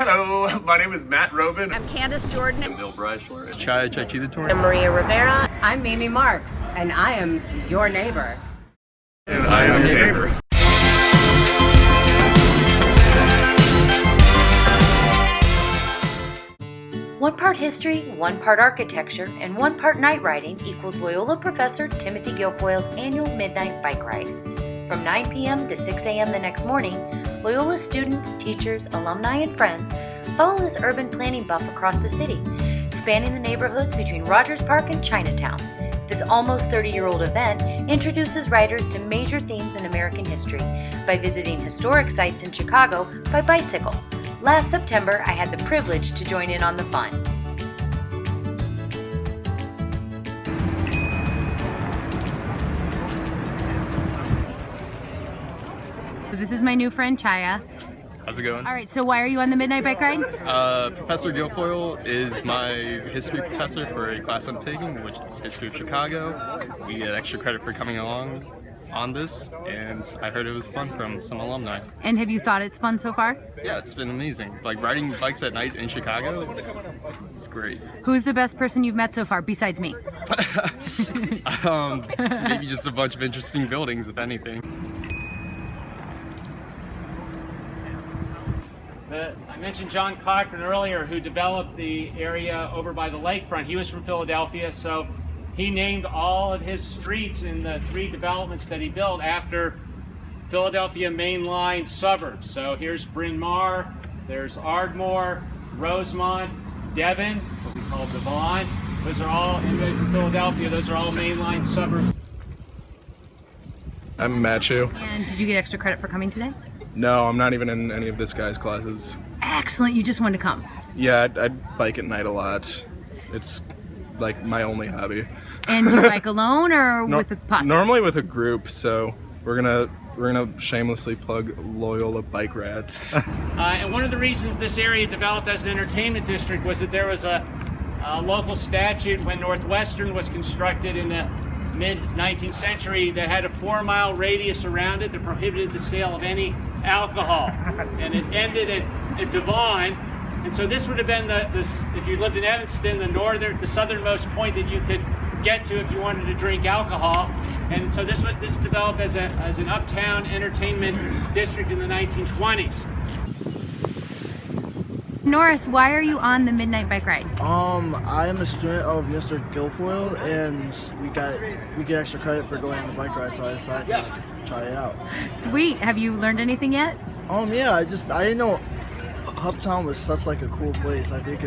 Hello, my name is Matt Robin. I'm Candace Jordan. I'm Bill Breishler. Chai Chachitator. I'm Maria Rivera. I'm Mimi Marks, and I am your neighbor. And I am your neighbor. One part history, one part architecture, and one part night riding equals Loyola professor Timothy Gilfoyle's annual midnight bike ride. From 9 p.m. to 6 a.m. the next morning, Loyola students, teachers, alumni, and friends follow this urban planning buff across the city, spanning the neighborhoods between Rogers Park and Chinatown. This almost 30-year-old event introduces riders to major themes in American history by visiting historic sites in Chicago by bicycle. Last September, I had the privilege to join in on the fun. This is my new friend, Chaya. How's it going? All right, so why are you on the midnight bike ride? Professor Gilfoyle is my history professor for a class I'm taking, which is History of Chicago. We get extra credit for coming along on this, and I heard it was fun from some alumni. And have you thought it's fun so far? Yeah, it's been amazing. Like riding bikes at night in Chicago, it's great. Who's the best person you've met so far, besides me? Maybe just a bunch of interesting buildings, if anything. I mentioned John Cochran earlier, who developed the area over by the lakefront. He was from Philadelphia, so he named all of his streets in the 3 developments that he built after Philadelphia mainline suburbs. So here's Bryn Mawr, there's Ardmore, Rosemont, Devon, what we call Devon. Those are all, anybody from Philadelphia, those are all mainline suburbs. I'm Matthew. And did you get extra credit for coming today? No, I'm not even in any of this guy's classes. Excellent, you just wanted to come. Yeah, I bike at night a lot. It's like my only hobby. And do you bike alone or with a posse? Normally with a group, so we're gonna shamelessly plug Loyola Bike Rats. And one of the reasons this area developed as an entertainment district was that there was a local statute when Northwestern was constructed in the mid-19th century that had a 4-mile radius around it that prohibited the sale of any alcohol. And it ended at Devon. And so this would have been if you lived in Evanston, the southernmost point that you could get to if you wanted to drink alcohol. And so this developed as an uptown entertainment district in the 1920s. Norris, why are you on the midnight bike ride? I am a student of Mr. Gilfoyle, and we get extra credit for going on the bike ride, so I decided to try it out. Sweet. Have you learned anything yet? Yeah, I didn't know Uptown was such like a cool place. I think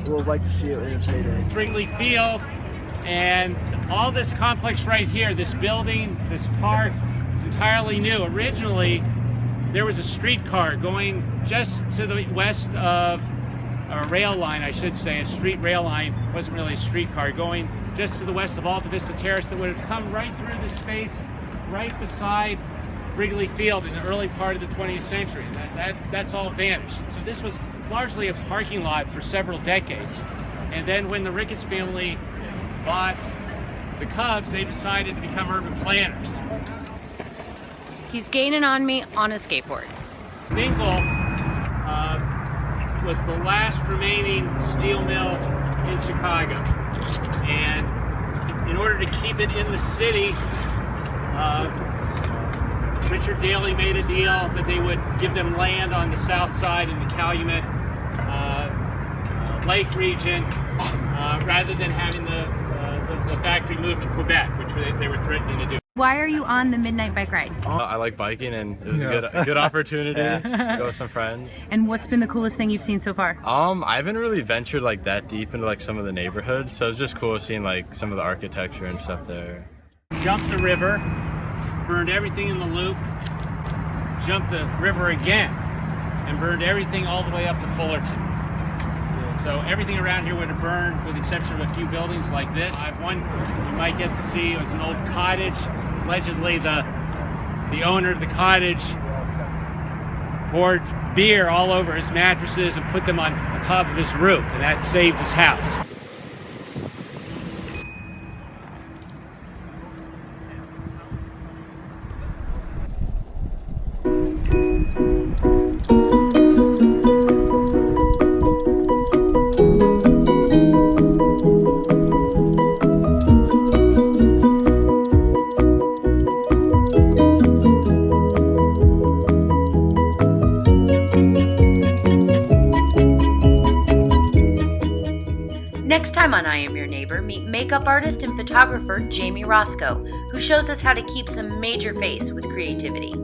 we'll like to see it in its heyday. Wrigley Field, and all this complex right here, this building, this park, is entirely new. Originally, there was a streetcar going just to the west of a rail line, I should say, a street rail line. It wasn't really a streetcar, going just to the west of Alta Vista Terrace that would have come right through the space right beside Wrigley Field in the early part of the 20th century. That's all vanished. So this was largely a parking lot for several decades. And then when the Ricketts family bought the Cubs, they decided to become urban planners. He's gaining on me on a skateboard. Winkle was the last remaining steel mill in Chicago. And in order to keep it in the city, Richard Daley made a deal that they would give them land on the south side in the Calumet Lake region rather than having the factory move to Quebec, which they were threatening to do. Why are you on the midnight bike ride? I like biking, and it was a good opportunity to go with some friends. And what's been the coolest thing you've seen so far? I haven't really ventured like that deep into like some of the neighborhoods, so it's just cool seeing like some of the architecture and stuff there. Jumped the river, burned everything in the loop, jumped the river again, and burned everything all the way up to Fullerton. So everything around here would have burned, with the exception of a few buildings like this. I have one you might get to see. It was an old cottage. Allegedly, the owner of the cottage poured beer all over his mattresses and put them on top of his roof, and that saved his house. Next time on I Am Your Neighbor, meet makeup artist and photographer Jamie Roscoe, who shows us how to keep some major face with creativity.